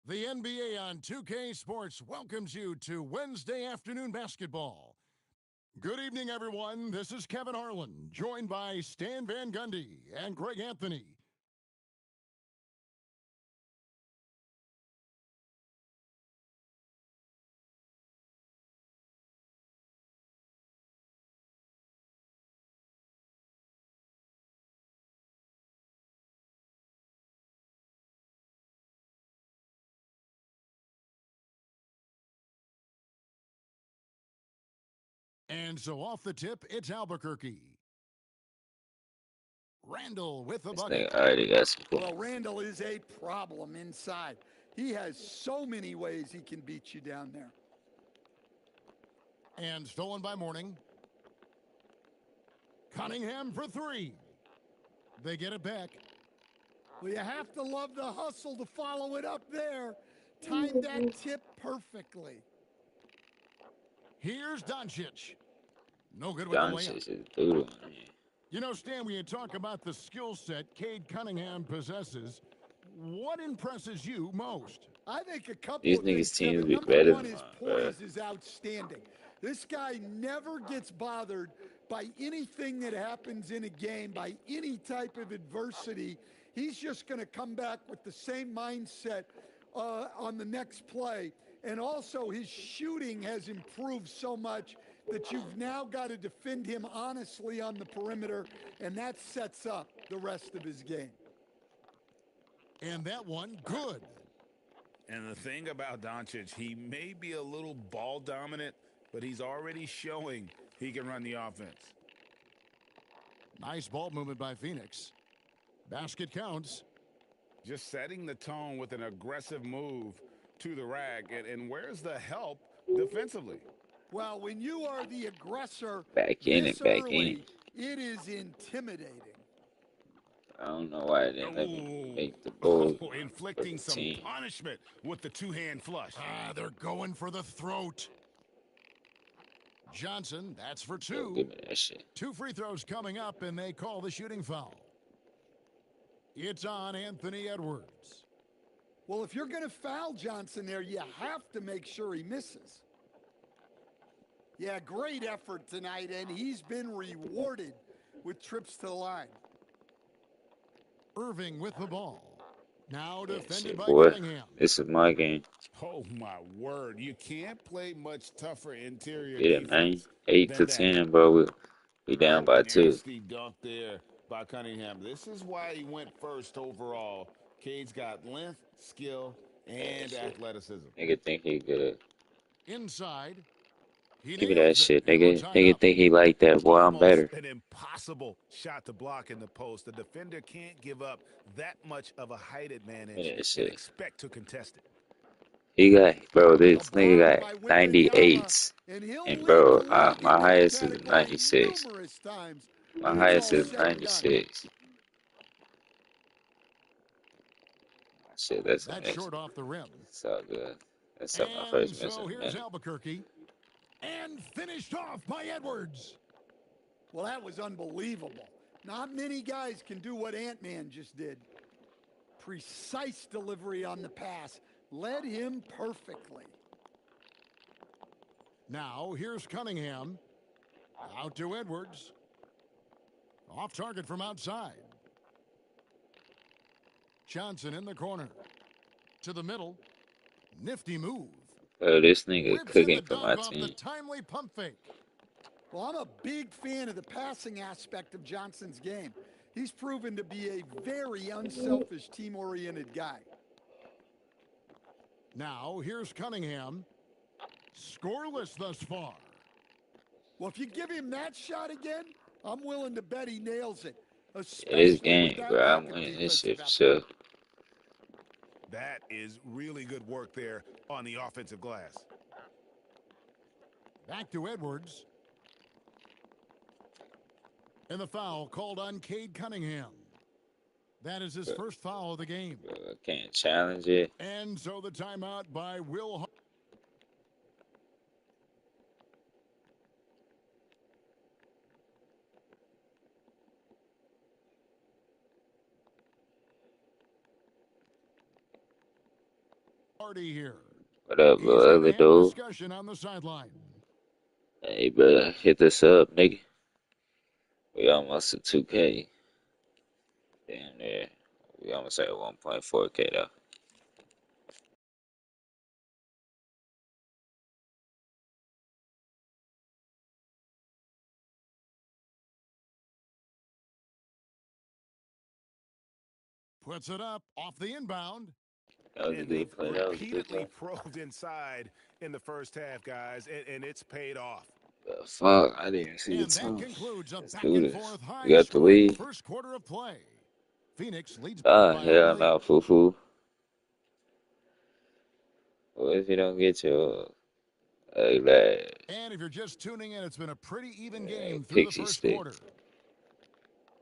The NBA on 2K Sports welcomes you to Wednesday afternoon basketball. Good evening, everyone. This is Kevin Harlan, joined by Stan Van Gundy and Greg Anthony. And so off the tip, it's Albuquerque. Randall with the This bucket. nigga already got some Well, points. Randall is a problem inside. He has so many ways he can beat you down there. And stolen by Morning. Cunningham for three. They get it back. Well, you have to love the hustle to follow it up there. Timed that tip perfectly. Here's Doncic. No good with the layup. Doncic is brutal. You know, Stan, when you talk about the skill set Cade Cunningham possesses, what impresses you most? I think a couple These of things, niggas teams Kevin. be Number better one, than his mine, bro. poise is outstanding. This guy never gets bothered by anything that happens in a game, by any type of adversity. He's just going to come back with the same mindset on the next play. And also, his shooting has improved so much that you've now got to defend him honestly on the perimeter, and that sets up the rest of his game. And that one, good. And the thing about Doncic, he may be a little ball dominant, but he's already showing he can run the offense. Nice ball movement by Phoenix. Basket counts. Just setting the tone with an aggressive move to the rack. And where's the help defensively? Well, when you are the aggressor Back in this it, back in. early, it is intimidating. I don't know why they didn't let me Ooh. make the Bulls Inflicting some team. punishment with the two-hand flush. They're going for the throat. Johnson, that's for Yo, two. give me that shit. 2 free throws coming up, and they call the shooting foul. It's on Anthony Edwards. Well, if you're going to foul Johnson there, you have to make sure he misses. Yeah, great effort tonight, and he's been rewarded with trips to the line. Irving with the ball. Now Yeah, defended shit, by boy. Cunningham. This is my game. Oh, my word. You can't play much tougher interior Get it, man. defense 8 than to that. 10, bro. We down by 2. Nasty dunk there by Cunningham. This is why he went first overall. Cade's got length, skill, Yeah, and shit. athleticism. Nigga think he good. Inside. He Give me that nails it, shit, and we're nigga. tied Nigga up. think he like that. Boy, I'm Almost better. an impossible shot to block in the post. The defender can't give up that much of a height Give advantage me that and shit. expect to contest it. He got, bro, Well, this nigga blocked by got Wembanyama, 98s. and he'll And, lead the bro, league in my that highest is category 96. numerous times My when it's highest all is said and done. 96. Shit, that's an That's X. short off the rim. It's all good. That's my And first miss in so a here's minute. Albuquerque. And finished off by Edwards. Well, that was unbelievable. Not many guys can do what Ant-Man just did. Precise delivery on the pass. Led him perfectly. Now here's Cunningham. Out to Edwards. Off target from outside. Johnson in the corner. To the middle. Nifty move. Bro, this nigga Whips in the cooking for my dunk off the team. timely pump fake. Well, I'm a big fan of the passing aspect of Johnson's game. He's proven to be a very unselfish, team-oriented guy. Now here's Cunningham. Scoreless thus far. Well, if you give him that shot again, I'm willing to bet he nails it, Yeah, this especially with game, that bro, lack I'm of winning this defensive shit for effort. sure. That is really good work there on the offensive glass. Back to Edwards. And the foul called on Cade Cunningham. That is his first foul of the game. Bro, I can't challenge it. And so the timeout by Will. Hardy here. What up, He's little going ugly to have a dude? discussion on the sideline. Hey, brother, hit this up, nigga. We almost at 2K. Damn there. We almost at 1.4K though. Puts it up off the inbound. That was a And good they've play. That was a good repeatedly play. probed inside in the first half, guys, and it's paid off. The fuck? I didn't even see the And that time. concludes a Let's back do and this. forth We got the high-scoring lead. first quarter of play. Phoenix leads Ah, by hell only. no, foo-foo. What if you don't get your lad? And if you're just tuning in, it's been a pretty even game through the Pixie first stick. quarter.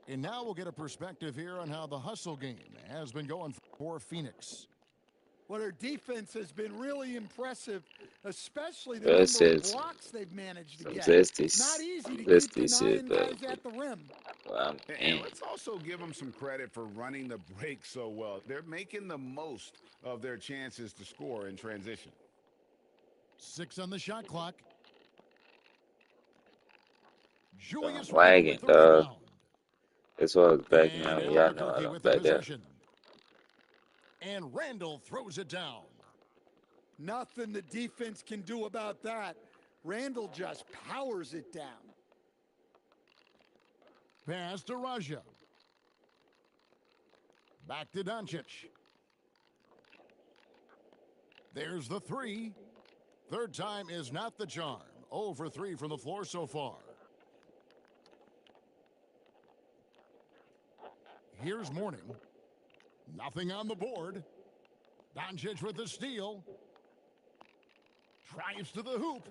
And now we'll get a perspective here on how the hustle game has been going for Phoenix. Well, their defense has been really impressive, especially the That's number of it. blocks they've managed to Some get. Not zesty, easy to keep zesty denying shit, though. guys at the rim. Well, I'm And in. let's also give them some credit for running the break so well. They're making the most of their chances to score in transition. 6 on the shot clock. I'm Julius Randle lagging, with the dog. rebound. That's why I was backing And out. Y'all know I Albuquerque don't with the back out. possession. And Randle throws it down. Nothing the defense can do about that. Randle just powers it down. Pass to Raja. Back to Doncic. There's the three. Third time is not the charm. 0 for 3 from the floor so far. Here's Morning. Nothing on the board. Doncic with the steal. Drives to the hoop.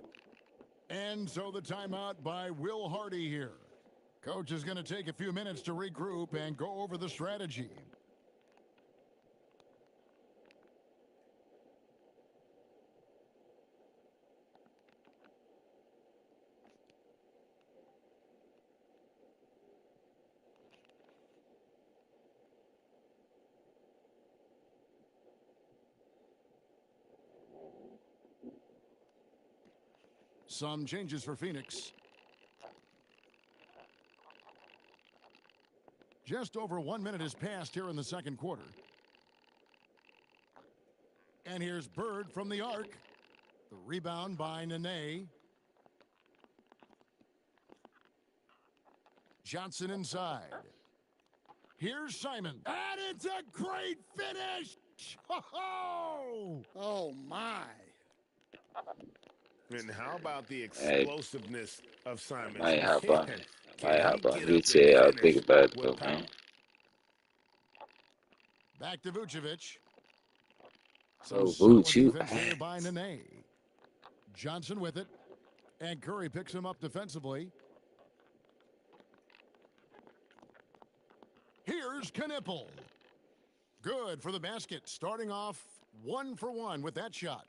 And so the timeout by Will Hardy here. Coach is going to take a few minutes to regroup and go over the strategy. Some changes for Phoenix. Just over 1 minute has passed here in the second quarter. And here's Bird from the arc. The rebound by Nene. Johnson inside. Here's Simon. And it's a great finish! Oh! Oh, my. And how about the Hey, explosiveness of I Simons? might hop on. Man, I can might he hop on get up and GTA. I'll think finish about it with though, power? man. Back to Vucevic. Some Oh, solid Vooch, you defense there by ass. Nene. Johnson with it. And Curry picks him up defensively. Here's Knipple. Good for the basket. Starting off 1 for 1 with that shot.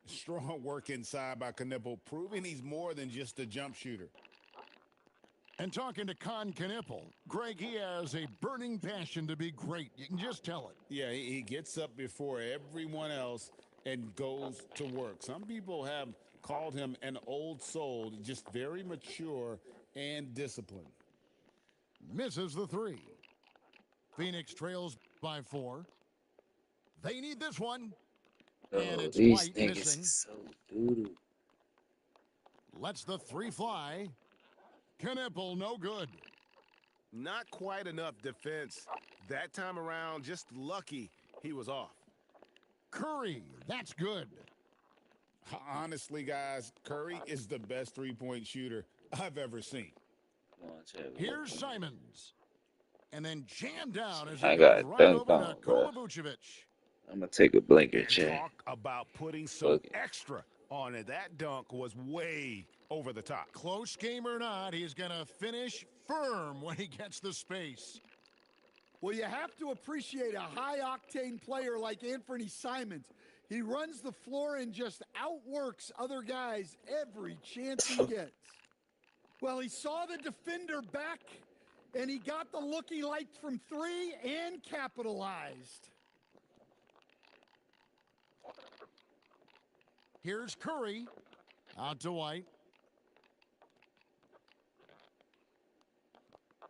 Strong work inside by Knipple, proving he's more than just a jump shooter. And talking to Con Knipple, Greg, he has a burning passion to be great. You can just tell it. Yeah, he gets up before everyone else and goes to work. Some people have called him an old soul, just very mature and disciplined. Misses the three. Phoenix trails by 4. They need this one. And Oh, it's these White niggas missing. is so doo-doo. Lets the 3 fly. Knipple, no good. Not quite enough defense that time around. Just lucky he was off. Curry, that's good. Honestly, guys, Curry is the best three-point shooter I've ever seen. Come on, Chad. Here's Simons. And then jammed down as I it goes got right dunked over to on, bro. Nikola Vucevic. I'm gonna take a blanket, And Chad. talk about putting some Fuck it. extra on it. That dunk was way over the top. Close game or not, he's going to finish firm when he gets the space. Well, you have to appreciate a high-octane player like Anthony Simons. He runs the floor and just outworks other guys every chance he gets. Well, he saw the defender back, and he got the look he liked from 3 and capitalized. Here's Curry. Out to White.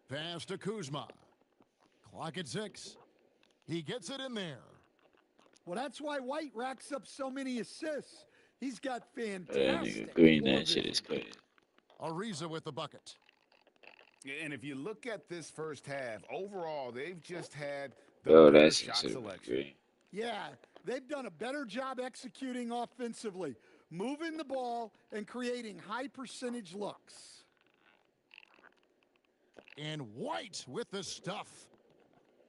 Pass to Kuzma. Clock at 6. He gets it in there. Well, that's why White racks up so many assists. He's got That nigga fantastic green, floor that shit is vision. crazy. Ariza with the bucket. And if you look at this first half, overall, they've just had the Bro, better that shit shot should have been selection. green. Yeah, they've done a better job executing offensively, moving the ball and creating high percentage looks. And White with the stuff.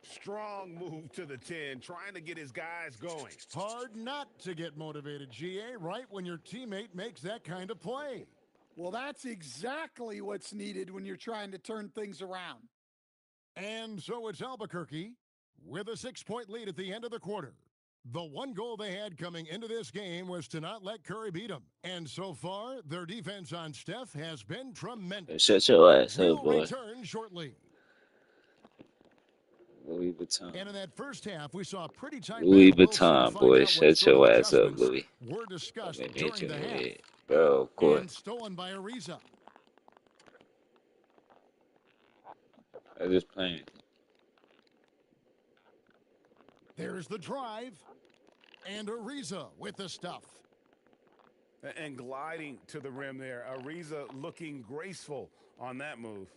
Strong move to the 10, trying to get his guys going. Hard not to get motivated, GA, right when your teammate makes that kind of play. Well, that's exactly what's needed when you're trying to turn things around. And so it's Albuquerque with a 6-point lead at the end of the quarter. The one goal they had coming into this game was to not let Curry beat them. And so far, their defense on Steph has been tremendous. Shut your ass up, We'll boy. return shortly. Louis Vuitton. And in that first half, we saw a pretty tight Louis battle. We'll soon Vuitton, find boy. out what Shut sort of your ass up, adjustments Louis. were discussed Fucking hit during you the in the half. head. Bro, of course. And stolen by Ariza. I just playing. There's the drive. And Ariza with the stuff. And gliding to the rim there. Ariza looking graceful on that move.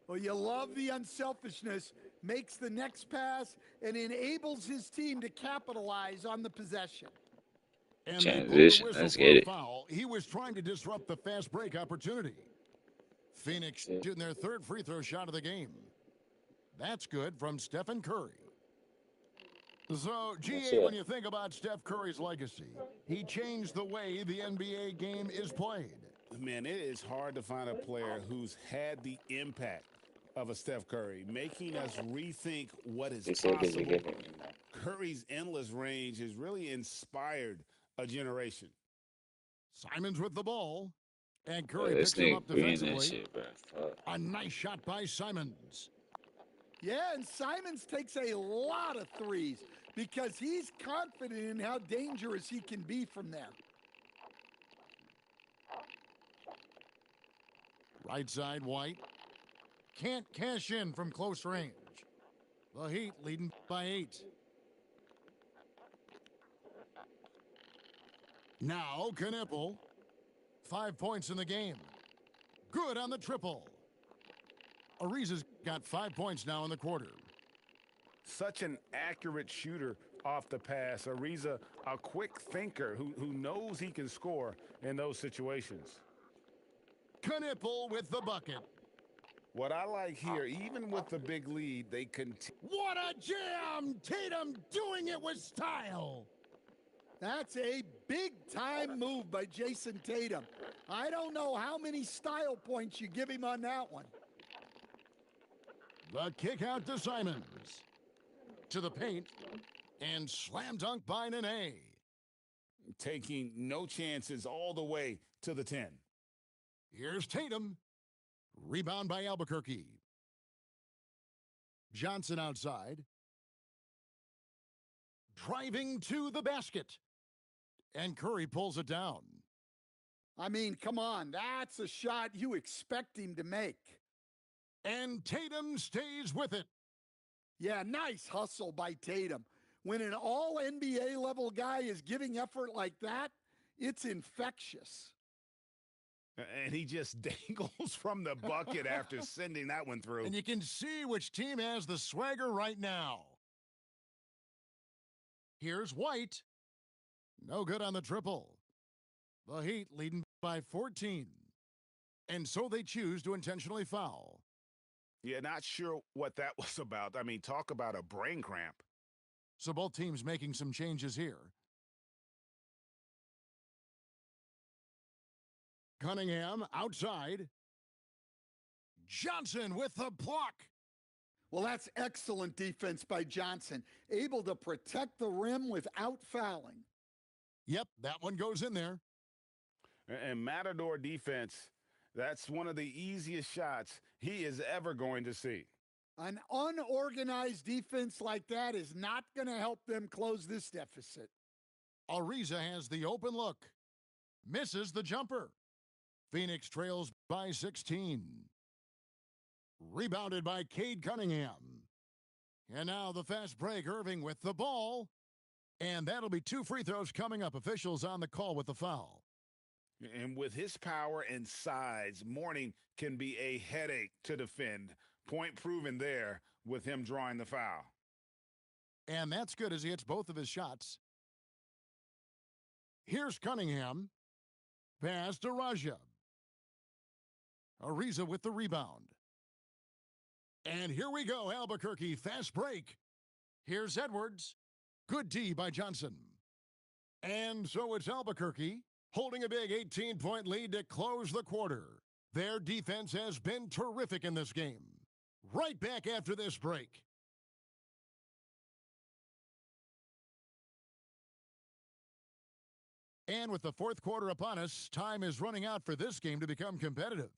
Well, you love the unselfishness, makes the next pass, and enables his team to capitalize on the possession. And they pulled the Transition. whistle Let's for get a it. foul. He was trying to disrupt the fast break opportunity. Phoenix shooting their third free throw shot of the game. That's good from Stephen Curry. So, GA, when you think about Steph Curry's legacy, he changed the way the NBA game is played. Man, it is hard to find a player who's had the impact of a Steph Curry, making us rethink what is They said they would possible. give it. Curry's endless range has really inspired a generation. Simons with the ball. And Bro, Curry this picks him nigga up green that defensively. shit, bro. Fuck. A nice shot by Simons. Yeah, and Simons takes a lot of threes because he's confident in how dangerous he can be from there. Right side, White. Can't cash in from close range. The Heat leading by 8. Now, Knipple. 5 points in the game. Good on the triple. Ariza's got 5 points now in the quarter. Such an accurate shooter off the pass. Ariza, a quick thinker who knows he can score in those situations. Knipple with the bucket. What I like here, even with the big lead, they continue. What a jam! Tatum doing it with style. That's a big-time move by Jason Tatum. I don't know how many style points you give him on that one. The kick out to Simons. To the paint. And slam dunk by Nene. Taking no chances all the way to the 10. Here's Tatum. Rebound by Albuquerque. Johnson outside. Driving to the basket. And Curry pulls it down. I mean, come on, that's a shot you expect him to make. And Tatum stays with it. Yeah, nice hustle by Tatum. When an all-NBA level guy is giving effort like that, it's infectious. And he just dangles from the bucket after sending that one through. And you can see which team has the swagger right now. Here's White. No good on the triple. The Heat leading by 14. And so they choose to intentionally foul. Yeah, not sure what that was about. I mean, talk about a brain cramp. So both teams making some changes here. Cunningham outside. Johnson with the block. Well, that's excellent defense by Johnson, able to protect the rim without fouling. Yep, that one goes in there. And Matador defense, that's one of the easiest shots he is ever going to see. An unorganized defense like that is not going to help them close this deficit. Ariza has the open look. Misses the jumper. Phoenix trails by 16. Rebounded by Cade Cunningham. And now the fast break. Irving with the ball. And that'll be 2 free throws coming up. Officials on the call with the foul. And with his power and size, Mourning can be a headache to defend. Point proven there with him drawing the foul. And that's good as he hits both of his shots. Here's Cunningham. Pass to Raja. Ariza with the rebound. And here we go, Albuquerque, fast break. Here's Edwards. Good D by Johnson. And so it's Albuquerque holding a big 18-point lead to close the quarter. Their defense has been terrific in this game. Right back after this break. And with the fourth quarter upon us, time is running out for this game to become competitive.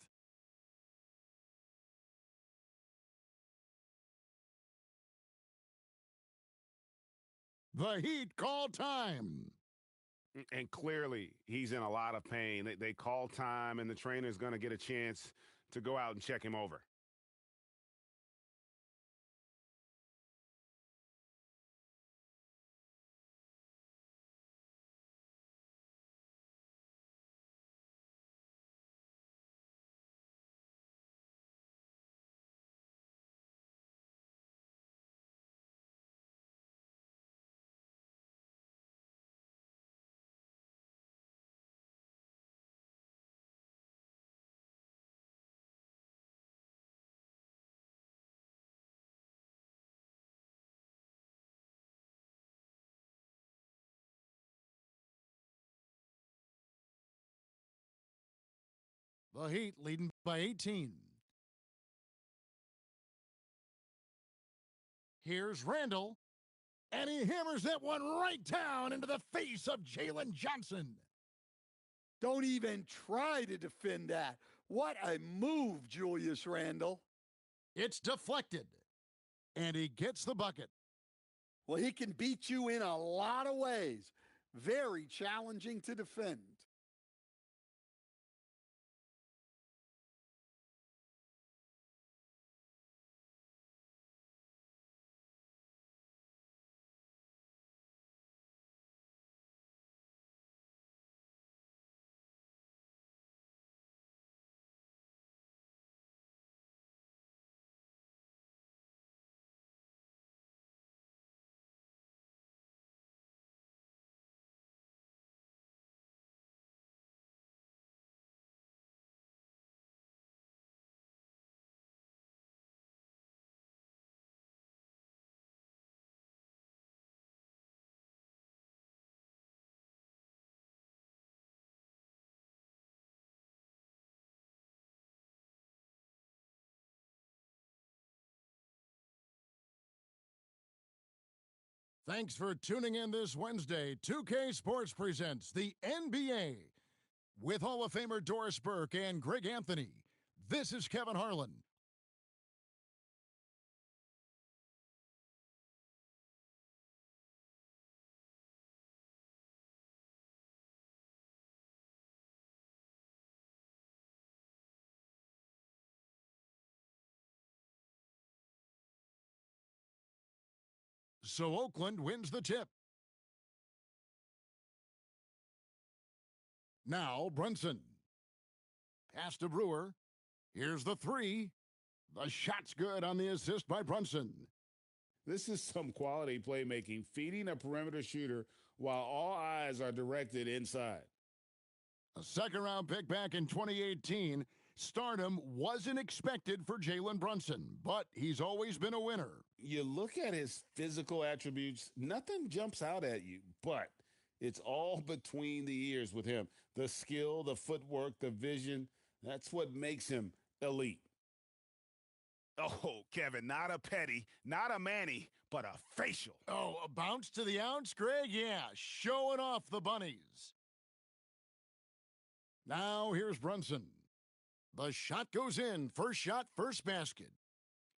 The Heat call time. And clearly, he's in a lot of pain. They call time, and the trainer's going to get a chance to go out and check him over. The Heat leading by 18. Here's Randall. And he hammers that one right down into the face of Jalen Johnson. Don't even try to defend that. What a move, Julius Randle. It's deflected. And he gets the bucket. Well, he can beat you in a lot of ways. Very challenging to defend. Thanks for tuning in this Wednesday. 2K Sports presents the NBA with Hall of Famer Doris Burke and Greg Anthony. This is Kevin Harlan. So Oakland wins the tip. Now Brunson. Pass to Brewer. Here's the three. The shot's good on the assist by Brunson. This is some quality playmaking, feeding a perimeter shooter while all eyes are directed inside. A second-round pick back in 2018. Stardom wasn't expected for Jalen Brunson, but he's always been a winner. You look at his physical attributes, nothing jumps out at you, but it's all between the ears with him. The skill, the footwork, the vision, that's what makes him elite. Oh, Kevin, not a petty, not a Manny, but a facial. Oh, a bounce to the ounce, Greg? Yeah, showing off the bunnies. Now here's Brunson. The shot goes in. First shot, first basket.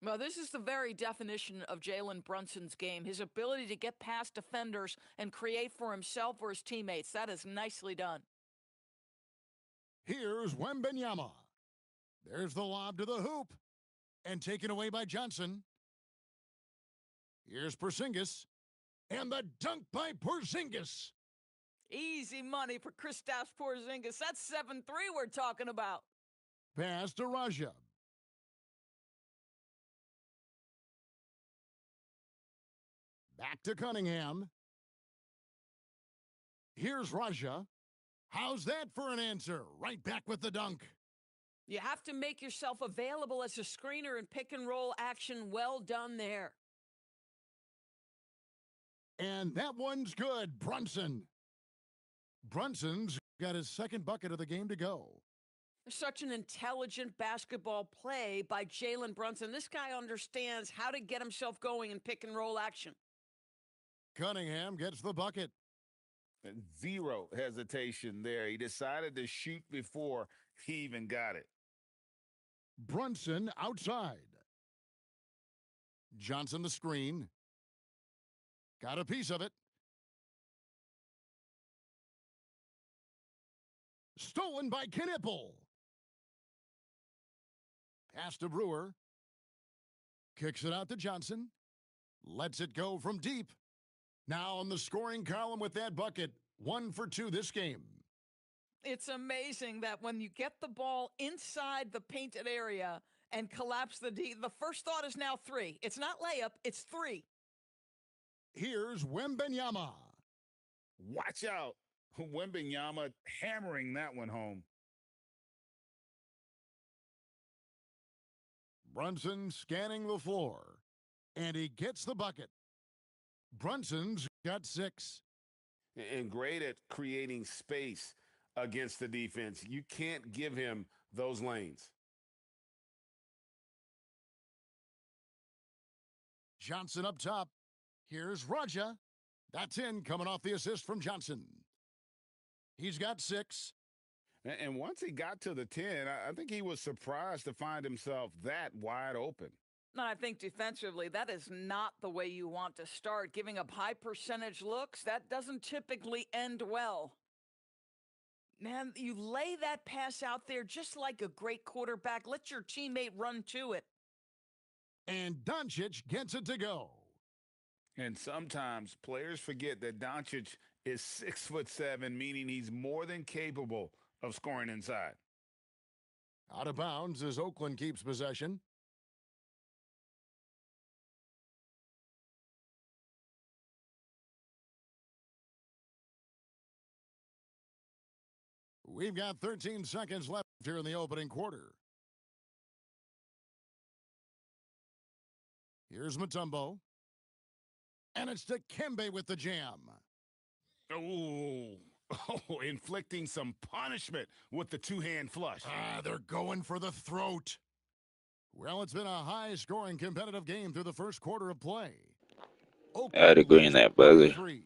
Well, this is the very definition of Jalen Brunson's game. His ability to get past defenders and create for himself or his teammates. That is nicely done. Here's Wembenyama. There's the lob to the hoop. And taken away by Johnson. Here's Porzingis. And the dunk by Porzingis. Easy money for Kristaps Porzingis. That's 7-3 we're talking about. Pass to Raja. Back to Cunningham. Here's Raja. How's that for an answer? Right back with the dunk. You have to make yourself available as a screener in pick and roll action. Well done there. And that one's good, Brunson. Brunson's got his second bucket of the game to go. Such an intelligent basketball play by Jalen Brunson. This guy understands how to get himself going in pick and roll action. Cunningham gets the bucket. And zero hesitation there. He decided to shoot before he even got it. Brunson outside. Johnson the screen. Got a piece of it. Stolen by Knipple. Pass to Brewer. Kicks it out to Johnson. Lets it go from deep. Now on the scoring column with that bucket. 1 for 2 this game. It's amazing that when you get the ball inside the painted area and collapse the D, the first thought is now 3. It's not layup, it's 3. Here's Wembenyama. Watch out. Wembenyama hammering that one home. Brunson scanning the floor. And he gets the bucket. Brunson's got 6. And great at creating space against the defense. You can't give him those lanes. Johnson up top. Here's Raja. That's in, coming off the assist from Johnson. He's got 6. And once he got to the 10, I think he was surprised to find himself that wide open. No, I think defensively, that is not the way you want to start. Giving up high percentage looks, that doesn't typically end well. Man, you lay that pass out there just like a great quarterback. Let your teammate run to it. And Doncic gets it to go. And sometimes players forget that Doncic is 6'7", meaning he's more than capable of scoring inside. Out of bounds as Oakland keeps possession. We've got 13 seconds left here in the opening quarter. Here's Mutombo. And it's Dikembe with the jam. Oh, inflicting some punishment with the two-hand flush. They're going for the throat. Well, it's been a high-scoring competitive game through the first quarter of play. I'd agree in that, brother. 3.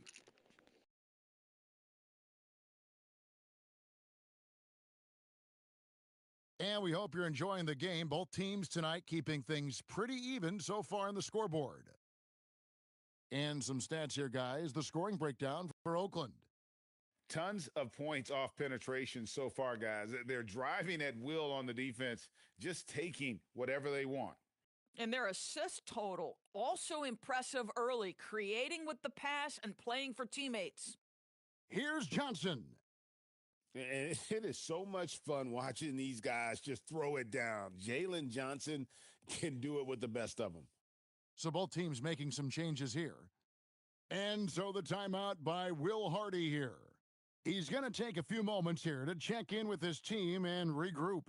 And we hope you're enjoying the game. Both teams tonight keeping things pretty even so far on the scoreboard. And some stats here, guys. The scoring breakdown for Oakland. Tons of points off penetration so far, guys. They're driving at will on the defense, just taking whatever they want. And their assist total, also impressive early, creating with the pass and playing for teammates. Here's Johnson. And it is so much fun watching these guys just throw it down. Jalen Johnson can do it with the best of them. So both teams making some changes here. And so the timeout by Will Hardy here. He's going to take a few moments here to check in with his team and regroup.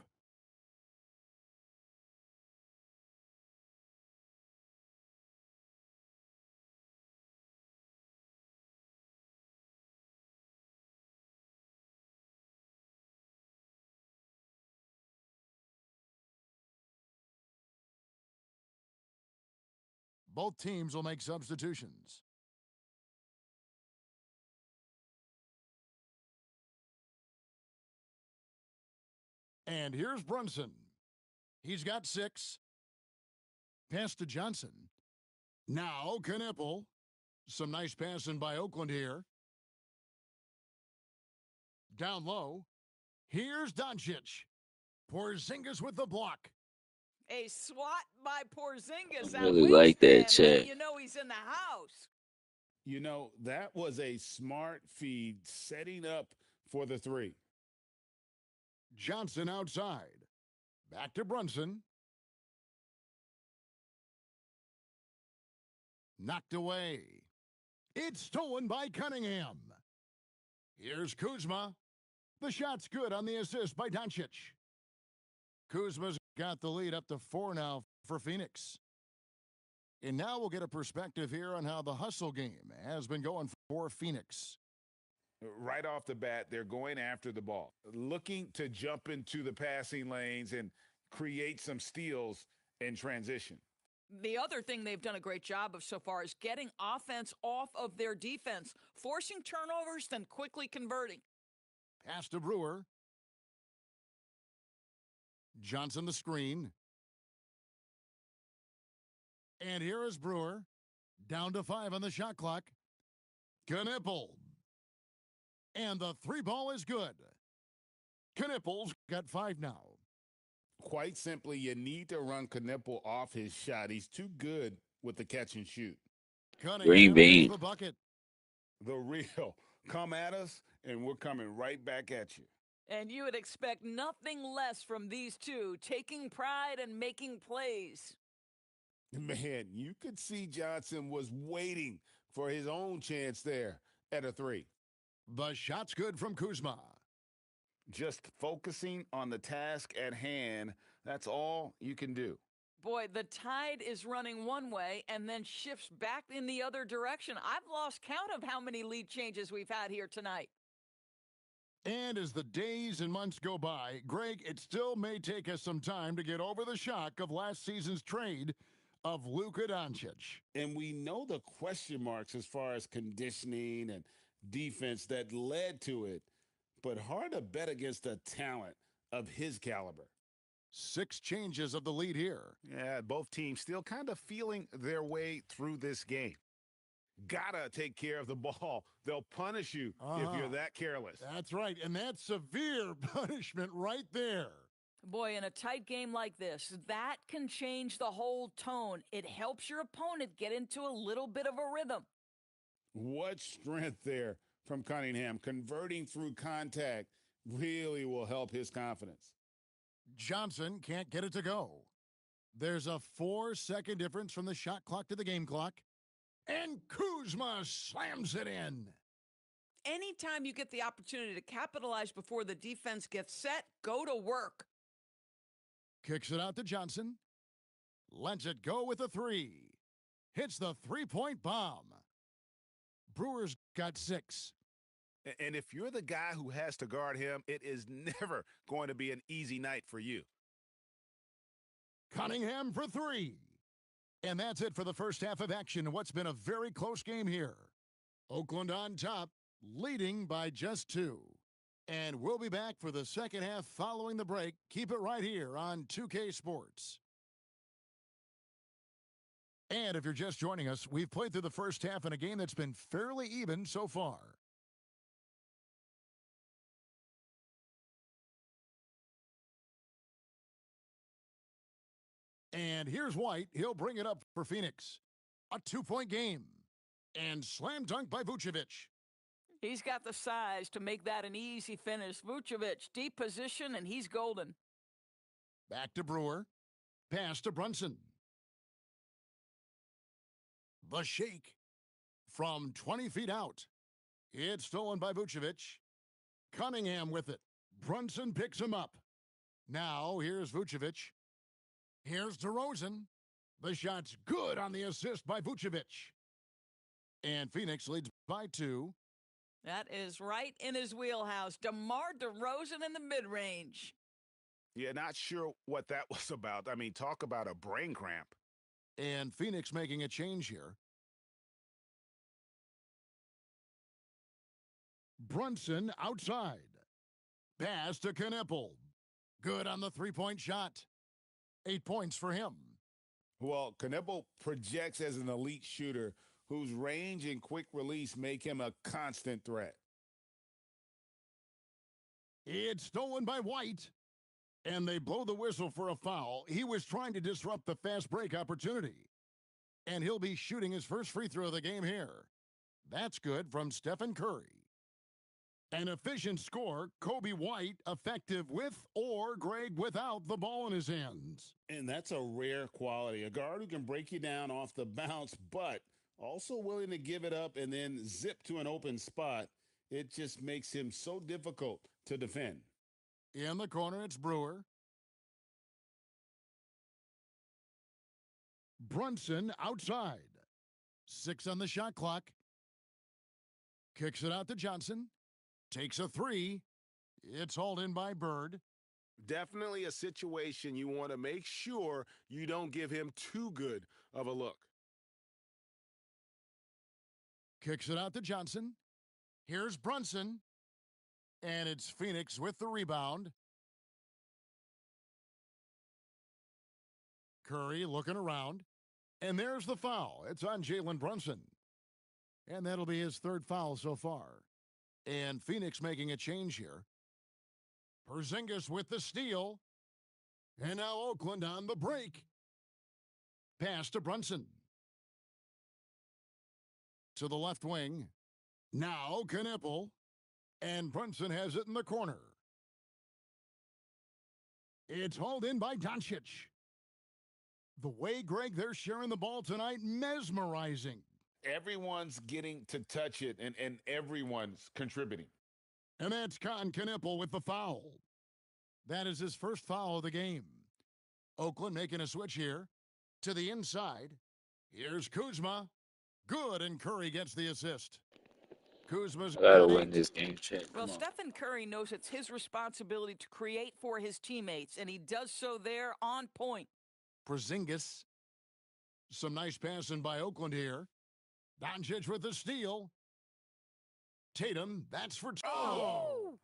Both teams will make substitutions. And here's Brunson. He's got 6. Pass to Johnson. Now Knippel. Some nice passing by Oakland here. Down low. Here's Doncic. Porzingis with the block. A swat by Porzingis. I That really like that wingspan let chat. you know he's in the house. You know, that was a smart feed setting up for the three. Johnson outside. Back to Brunson. Knocked away. It's stolen by Cunningham. Here's Kuzma. The shot's good on the assist by Doncic. Kuzma's got the lead up to 4 now for Phoenix. And now we'll get a perspective here on how the hustle game has been going for Phoenix. Right off the bat, they're going after the ball, looking to jump into the passing lanes and create some steals in transition. The other thing they've done a great job of so far is getting offense off of their defense, forcing turnovers, then quickly converting. Pass to Brewer. Johnson the screen. And here is Brewer. Down to 5 on the shot clock. Knippel. And the 3 ball is good. Knippel's got 5 now. Quite simply, you need to run Knippel off his shot. He's too good with the catch and shoot. Green bean. The bucket. The real. Come at us, and we're coming right back at you. And you would expect nothing less from these two, taking pride and making plays. Man, you could see Johnson was waiting for his own chance there at a 3. The shot's good from Kuzma. Just focusing on the task at hand, that's all you can do. Boy, the tide is running one way and then shifts back in the other direction. I've lost count of how many lead changes we've had here tonight. And as the days and months go by, Greg, it still may take us some time to get over the shock of last season's trade of Luka Doncic. And we know the question marks as far as conditioning and defense that led to it, but hard to bet against the talent of his caliber. 6 changes of the lead here. Yeah, both teams still kind of feeling their way through this game. Gotta take care of the ball. They'll punish you if you're that careless. That's right, and that's severe punishment right there. Boy, in a tight game like this, that can change the whole tone. It helps your opponent get into a little bit of a rhythm. What strength there from Cunningham. Converting through contact really will help his confidence. Johnson can't get it to go. There's a 4-second difference from the shot clock to the game clock. And Kuzma slams it in. Anytime you get the opportunity to capitalize before the defense gets set, go to work. Kicks it out to Johnson. Lets it go with a 3. Hits the 3-point bomb. Brewers got 6. And if you're the guy who has to guard him, it is never going to be an easy night for you. Cunningham for 3. And that's it for the first half of action in what's been a very close game here. Oakland on top, leading by just 2. And we'll be back for the second half following the break. Keep it right here on 2K Sports. And if you're just joining us, we've played through the first half in a game that's been fairly even so far. And here's White. He'll bring it up for Phoenix. A 2-point game. And slam dunk by Vucevic. He's got the size to make that an easy finish. Vucevic, deep position, and he's golden. Back to Brewer. Pass to Brunson. The shake from 20 feet out. It's stolen by Vucevic. Cunningham with it. Brunson picks him up. Now here's Vucevic. Here's DeRozan. The shot's good on the assist by Vucevic. And Phoenix leads by 2. That is right in his wheelhouse. DeMar DeRozan in the mid-range. Yeah, not sure what that was about. I mean, talk about a brain cramp. And Phoenix making a change here. Brunson outside. Pass to Knippel. Good on the 3-point shot. 8 points for him. Well, Knipple projects as an elite shooter whose range and quick release make him a constant threat. It's stolen by White, and they blow the whistle for a foul. He was trying to disrupt the fast break opportunity, and he'll be shooting his first free throw of the game here. That's good from Stephen Curry. An efficient score, Kobe White, effective with or Greg without the ball in his hands. And that's a rare quality. A guard who can break you down off the bounce, but also willing to give it up and then zip to an open spot. It just makes him so difficult to defend. In the corner, it's Brewer. Brunson outside. 6 on the shot clock. Kicks it out to Johnson. Takes a 3. It's hauled in by Bird. Definitely a situation you want to make sure you don't give him too good of a look. Kicks it out to Johnson. Here's Brunson. And it's Phoenix with the rebound. Curry looking around. And there's the foul. It's on Jalen Brunson. And that'll be his third foul so far. And Phoenix making a change here. Porzingis with the steal. And now Oakland on the break. Pass to Brunson. To the left wing. Now Knipple. And Brunson has it in the corner. It's hauled in by Doncic. The way, Greg, they're sharing the ball tonight, mesmerizing. Everyone's getting to touch it, and everyone's contributing. And that's Con Knipple with the foul. That is his first foul of the game. Oakland making a switch here to the inside. Here's Kuzma. Good, and Curry gets the assist. Kuzma's Gotta got win 8. this game, check. Well, Stephen Curry knows it's his responsibility to create for his teammates, and he does so there on point. Porzingis. Some nice passing by Oakland here. Doncic with the steal. Tatum, that's for... Oh!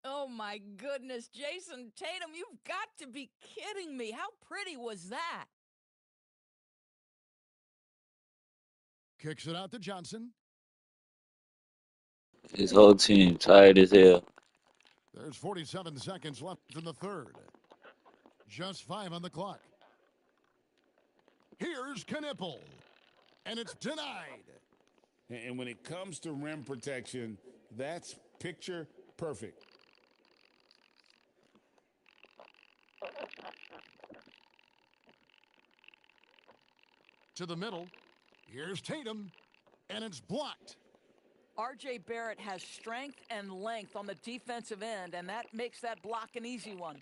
Oh, my goodness. Jason Tatum, you've got to be kidding me. How pretty was that? Kicks it out to Johnson. His whole team tired as hell. There's 47 seconds left in the third. Just 5 on the clock. Here's Knipple. And it's denied. And when it comes to rim protection, that's picture perfect. To the middle. Here's Tatum. And it's blocked. R.J. Barrett has strength and length on the defensive end, and that makes that block an easy one.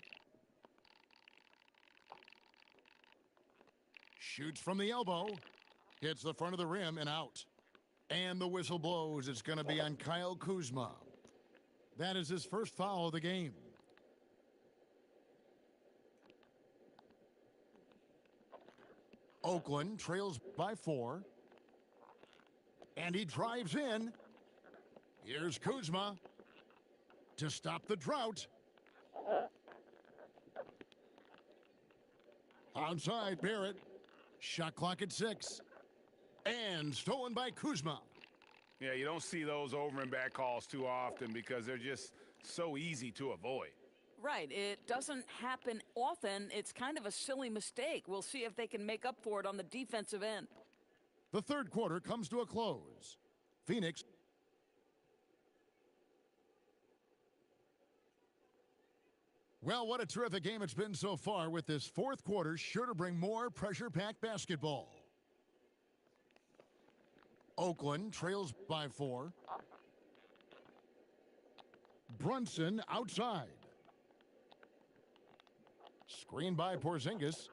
Shoots from the elbow. Hits the front of the rim and out. And the whistle blows. It's going to be on Kyle Kuzma. That is his first foul of the game. Oakland trails by 4. And he drives in. Here's Kuzma to stop the drought. Outside, Barrett. Shot clock at 6. And stolen by Kuzma. Yeah, you don't see those over and back calls too often because they're just so easy to avoid. Right. It doesn't happen often. It's kind of a silly mistake. We'll see if they can make up for it on the defensive end. The third quarter comes to a close. Phoenix. Well, what a terrific game it's been so far, with this fourth quarter sure to bring more pressure-packed basketball. Oakland trails by 4. Brunson outside. Screen by Porzingis.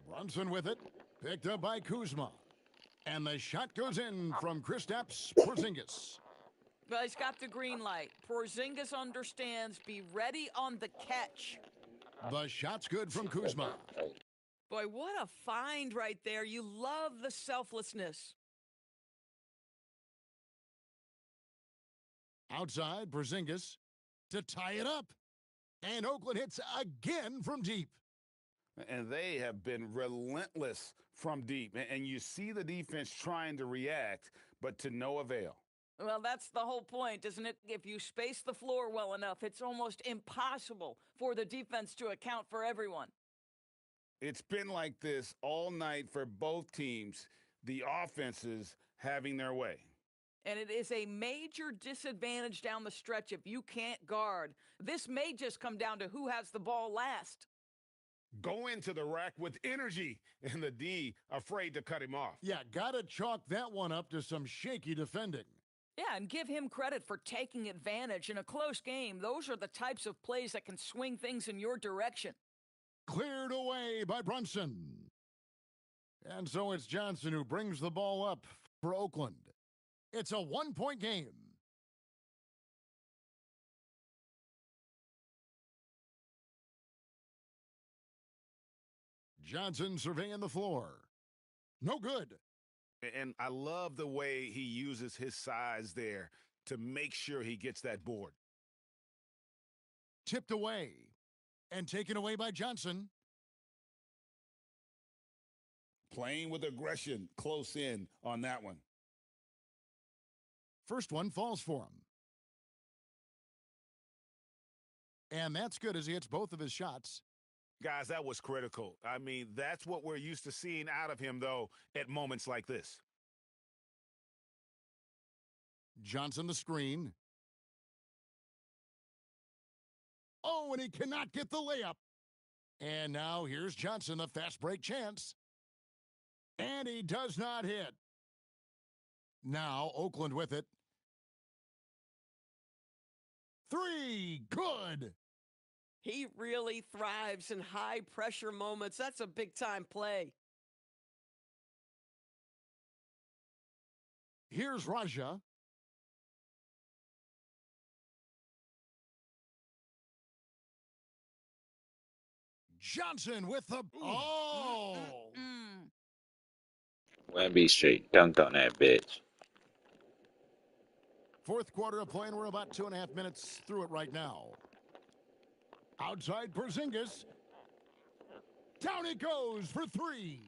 Brunson with it. Picked up by Kuzma. And the shot goes in from Kristaps Porzingis. Well, he's got the green light. Porzingis understands. Be ready on the catch. The shot's good from Kuzma. Boy, what a find right there. You love the selflessness. Outside, Porzingis to tie it up. And Oakland hits again from deep. And they have been relentless from deep. And you see the defense trying to react, but to no avail. Well, that's the whole point, isn't it? If you space the floor well enough, it's almost impossible for the defense to account for everyone. It's been like this all night for both teams, the offenses having their way. And it is a major disadvantage down the stretch if you can't guard. This may just come down to who has the ball last. Go into the rack with energy, and the D afraid to cut him off. Yeah, gotta chalk that one up to some shaky defending. Yeah, and give him credit for taking advantage in a close game. Those are the types of plays that can swing things in your direction. Cleared away by Brunson. And so it's Johnson who brings the ball up for Oakland. It's a one-point game. Johnson surveying the floor. No good. And I love the way he uses his size there to make sure he gets that board. Tipped away and taken away by Johnson. Playing with aggression close in on that one. First one falls for him. And that's good as he hits both of his shots. Guys, that was critical. I mean, that's what we're used to seeing out of him, though, at moments like this. Johnson the screen. Oh, and he cannot get the layup. And now here's Johnson, a fast break chance. And he does not hit. Now Oakland with it. Three, good. He really thrives in high-pressure moments. That's a big-time play. Here's Raja. Johnson with the... Oh! Wemby straight dunked on that bitch. Fourth quarter of play, and we're about 2.5 minutes through it right now. Outside Porzingis. Down it goes for three.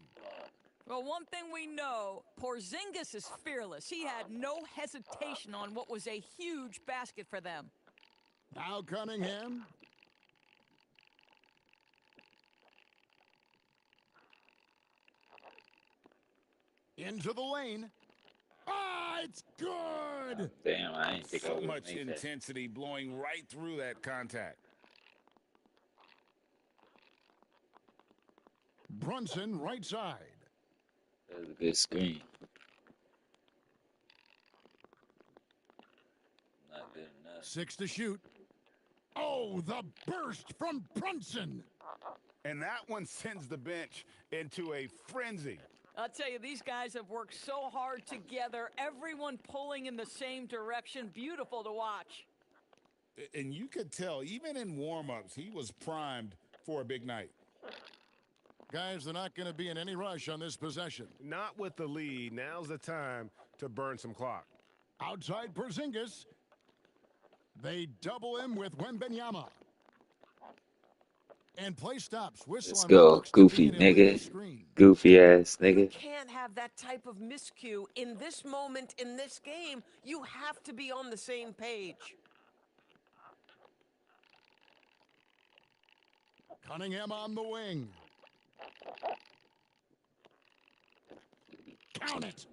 Well, one thing we know, Porzingis is fearless. He had no hesitation on what was a huge basket for them. Now Cunningham. Into the lane. Ah, it's good. Damn, I ain't think I So would much make that. intensity blowing right through that contact. Brunson right side. That was a good screen. Not good enough. 6 to shoot. Oh, the burst from Brunson. And that one sends the bench into a frenzy. I'll tell you, these guys have worked so hard together, everyone pulling in the same direction. Beautiful to watch. And you could tell, even in warm-ups, he was primed for a big night. Guys, they're not going to be in any rush on this possession. Not with the lead. Now's the time to burn some clock. Outside Porzingis. They double him with Wembanyama. And play stops. Whistle Let's on go, what looks to be goofy an illegal nigga. screen. Goofy ass You nigga. can't have that type of miscue in this moment, in this game. You have to be on the same page. Cunningham on the wing. Count it.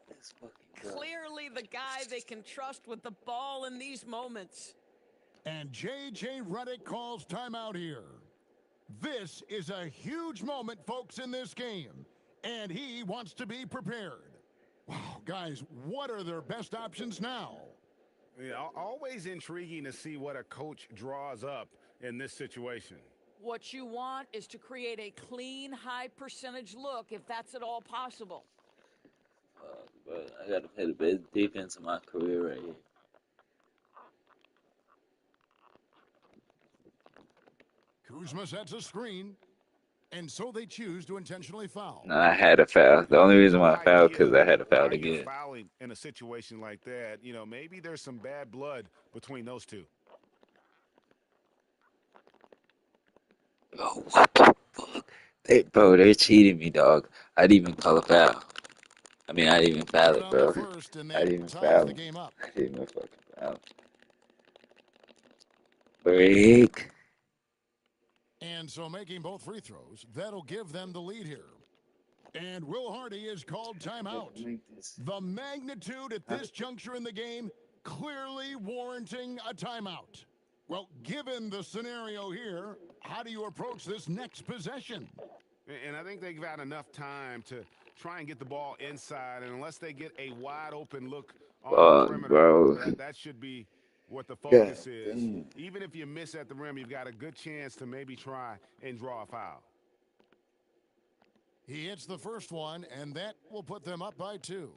Let's fucking go. Clearly the guy they can trust with the ball in these moments. And J.J. Redick calls timeout here. This is a huge moment, folks, in this game. And he wants to be prepared. Wow, guys, what are their best options now? Yeah, always intriguing to see what a coach draws up in this situation. What you want is to create a clean, high-percentage look, if that's at all possible. But I gotta play the best defense of my career right here. Kuzma sets a screen, and so they choose to intentionally foul. No, I had a foul. The only reason why I fouled because I had a foul Why you're again. fouling in a situation like that, you know, maybe there's some bad blood between those two. Oh, what the fuck? Hey, bro, they're cheating me, dog. I didn't even call a foul. I mean, I didn't even foul Hit it, on the bro. first, and I that didn't even ties foul the him. game up. I didn't even fucking foul him. Break. And so making both free throws, that'll give them the lead here. And Will Hardy is called timeout. The magnitude at this juncture in the game clearly warranting a timeout. Well, given the scenario here, how do you approach this next possession? And I think they've had enough time to try and get the ball inside. And unless they get a wide open look on the Fuck, perimeter, bro. that should be what the God focus is. damn. Even if you miss at the rim, you've got a good chance to maybe try and draw a foul. He hits the first one, and that will put them up by 2.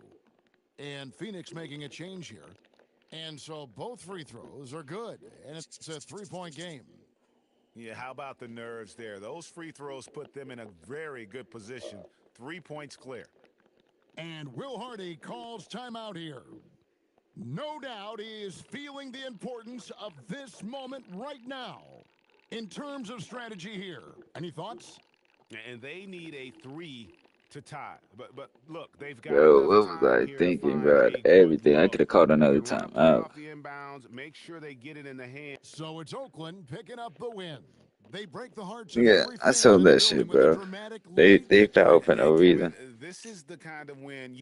And Phoenix making a change here. And so both free throws are good, and it's a 3-point game. Yeah, how about the nerves there? Those free throws put them in a very good position. 3 points clear. And Will Hardy calls timeout here. No doubt he is feeling the importance of this moment right now. In terms of strategy here, any thoughts? And they need a 3 to tie. But look, they've got Bro, enough what was time I here to thinking, find bro? a good Everything. I look. could have called You another can run a play timeout. off the inbounds, make sure they get it in the hand. So it's Oakland picking up the win. They break the hearts of Yeah, every I fan sold in the that building shit, with a bro. dramatic They late they victory. fouled for no And Kevin, reason. this is the kind of win